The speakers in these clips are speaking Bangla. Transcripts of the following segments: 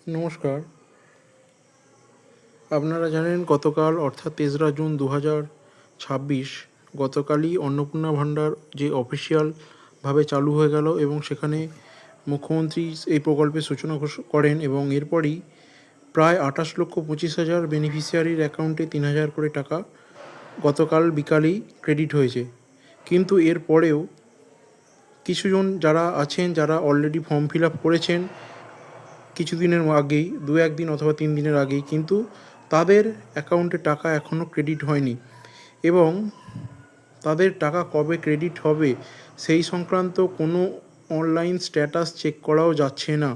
নমস্কার। আপনারা জানেন গতকাল অর্থাৎ ৩রা জুন ২০২৬ গতকালই অন্নপূর্ণা ভাণ্ডার যে অফিসিয়ালভাবে চালু হয়ে গেল এবং সেখানে মুখ্যমন্ত্রী এই প্রকল্পের সূচনা করেন এবং এরপরই প্রায় ২৮,২৫,০০০ বেনিফিশিয়ারির অ্যাকাউন্টে ৩,০০০ করে টাকা গতকাল বিকালেই ক্রেডিট হয়েছে। কিন্তু এরপরেও কিছুজন যারা আছেন, যারা অলরেডি ফর্ম ফিল আপ করেছেন কিছুদিনের আগেই, ২-১ দিন অথবা ৩ দিনের আগেই, কিন্তু তাদের অ্যাকাউন্টে টাকা এখনও ক্রেডিট হয়নি এবং তাদের টাকা কবে ক্রেডিট হবে সেই সংক্রান্ত কোনো অনলাইন স্ট্যাটাস চেক করাও যাচ্ছে না।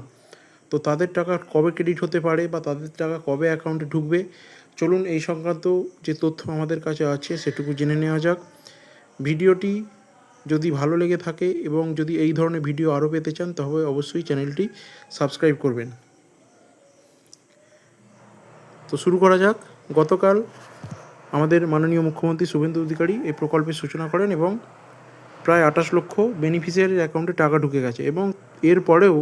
তো তাদের টাকা কবে ক্রেডিট হতে পারে বা তাদের টাকা কবে অ্যাকাউন্টে ঢুকবে, চলুন এই সংক্রান্ত যে তথ্য আমাদের কাছে আছে সেটুকু জেনে নেওয়া যাক। ভিডিওটি যদি ভালো লেগে থাকে এবং যদি এই ধরনের ভিডিও আরও পেতে চান তবে অবশ্যই চ্যানেলটি সাবস্ক্রাইব করবেন। তো শুরু করা যাক। গতকাল আমাদের মাননীয় মুখ্যমন্ত্রী শুভেন্দু অধিকারী এই প্রকল্পের সূচনা করেন এবং প্রায় ২৮ লক্ষ বেনিফিশিয়ারির অ্যাকাউন্টে টাকা ঢুকে গেছে এবং এরপরেও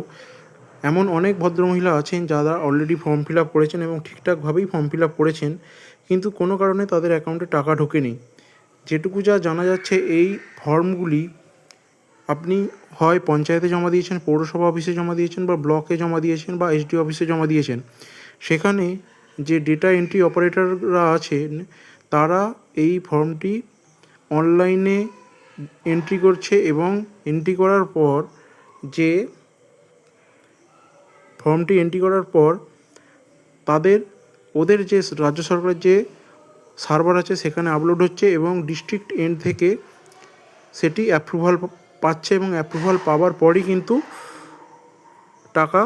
এমন অনেক ভদ্রমহিলা আছেন যারা অলরেডি ফর্ম ফিল আপ করেছেন এবং ঠিকঠাকভাবেই ফর্ম ফিল আপ করেছেন, কিন্তু কোনো কারণে তাদের অ্যাকাউন্টে টাকা ঢোকেনি। যেটুকু যা জানা যাচ্ছে, এই ফর্মগুলি আপনি হয় পঞ্চায়েতে জমা দিয়েছেন, পৌরসভা অফিসে জমা দিয়েছেন বা ব্লকে জমা দিয়েছেন বা এসডিও অফিসে জমা দিয়েছেন। সেখানে যে ডেটা এন্ট্রি অপারেটররা আছেন তারা এই ফর্মটি অনলাইনে এন্ট্রি করছে এবং এন্ট্রি করার পর ওদের যে রাজ্য সরকারের যে সার্ভার আছে সেখানে আপলোড হচ্ছে এবং ডিস্ট্রিক্ট এন্ড থেকে সেটি অ্যাপ্রুভাল পাচ্ছে এবং অ্যাপ্রুভাল পাওয়ার পরই কিন্তু টাকা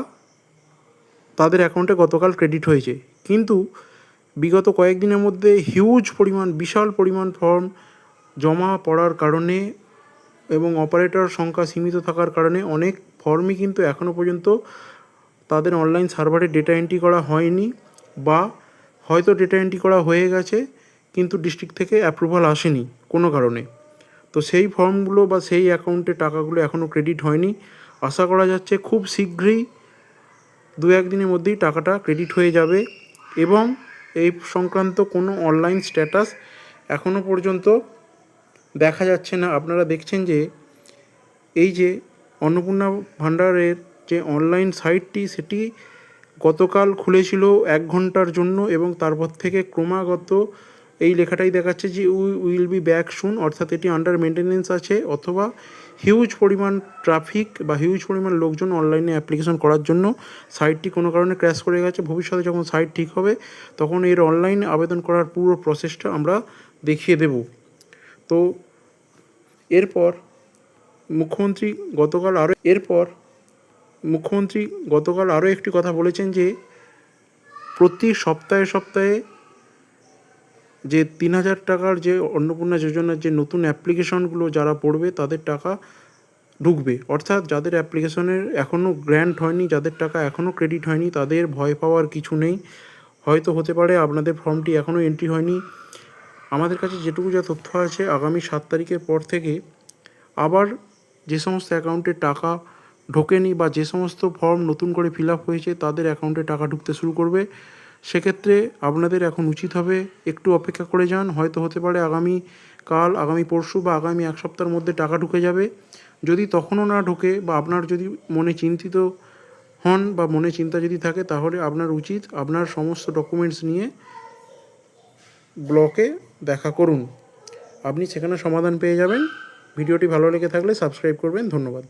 তাদের অ্যাকাউন্টে গতকাল ক্রেডিট হয়েছে। কিন্তু বিগত কয়েকদিনের মধ্যে বিশাল পরিমাণ ফর্ম জমা পড়ার কারণে এবং অপারেটর সংখ্যা সীমিত থাকার কারণে অনেক ফর্মই কিন্তু এখনও পর্যন্ত তাদের অনলাইন সার্ভারে ডেটা এন্ট্রি করা হয়নি, বা হয়তো ডেটা এন্ট্রি করা হয়ে গেছে কিন্তু ডিস্ট্রিক্ট থেকে অ্যাপ্রুভাল আসেনি কোনো কারণে। তো সেই ফর্মগুলো বা সেই অ্যাকাউন্টে টাকাগুলো এখনও ক্রেডিট হয়নি। আশা করা যাচ্ছে খুব শীঘ্রই ২-১ দিনের মধ্যেই টাকাটা ক্রেডিট হয়ে যাবে এবং এই সংক্রান্ত কোনো অনলাইন স্ট্যাটাস এখনও পর্যন্ত দেখা যাচ্ছে না। আপনারা দেখছেন যে এই যে অন্নপূর্ণা ভাণ্ডারের যে অনলাইন সাইটটি, সেটি গতকাল খুলেছিল ১ ঘন্টার জন্য এবং তারপর থেকে ক্রমাগত এই লেখাটাই দেখাচ্ছে যে উইল বি ব্যাক সুন, অর্থাৎ এটি আন্ডার মেনটেনেন্স আছে, অথবা হিউজ পরিমাণ ট্রাফিক বা হিউজ পরিমাণ লোকজন অনলাইনে অ্যাপ্লিকেশন করার জন্য সাইটটি কোনো কারণে ক্র্যাশ করে গেছে। ভবিষ্যতে যখন সাইট ঠিক হবে তখন এর অনলাইনে আবেদন করার পুরো প্রসেসটা আমরা দেখিয়ে দেব। তো এরপর মুখ্যমন্ত্রী গতকাল আরও একটি কথা বলেছেন যে প্রতি সপ্তাহে যে ৩,০০০ টাকার যে অন্নপূর্ণা যোজনার যে নতুন অ্যাপ্লিকেশনগুলো যারা পড়বে তাদের টাকা ঢুকবে। অর্থাৎ যাদের অ্যাপ্লিকেশনের এখনও গ্র্যান্ট হয়নি, যাদের টাকা এখনও ক্রেডিট হয়নি, তাদের ভয় পাওয়ার কিছু নেই। হয়তো হতে পারে আপনাদের ফর্মটি এখনও এন্ট্রি হয়নি। আমাদের কাছে যেটুকু যা তথ্য আছে, আগামী ৭ তারিখের পর থেকে আবার যে সমস্ত অ্যাকাউন্টে টাকা ঢোকেনি বা যে সমস্ত ফর্ম নতুন করে ফিল আপ হয়েছে তাদের অ্যাকাউন্টে টাকা ঢুকতে শুরু করবে। সেক্ষেত্রে আপনাদের এখন উচিত হবে একটু অপেক্ষা করে যান। হয়তো হতে পারে আগামী পরশু বা আগামী ১ সপ্তাহের মধ্যে টাকা ঢুকে যাবে। যদি তখনও না ঢোকে বা আপনার যদি মনে চিন্তিত হন বা মনে চিন্তা যদি থাকে, তাহলে আপনার উচিত আপনার সমস্ত ডকুমেন্টস নিয়ে ব্লকে দেখা করুন। আপনি সেখানে সমাধান পেয়ে যাবেন। ভিডিওটি ভালো লেগে থাকলে সাবস্ক্রাইব করবেন। ধন্যবাদ।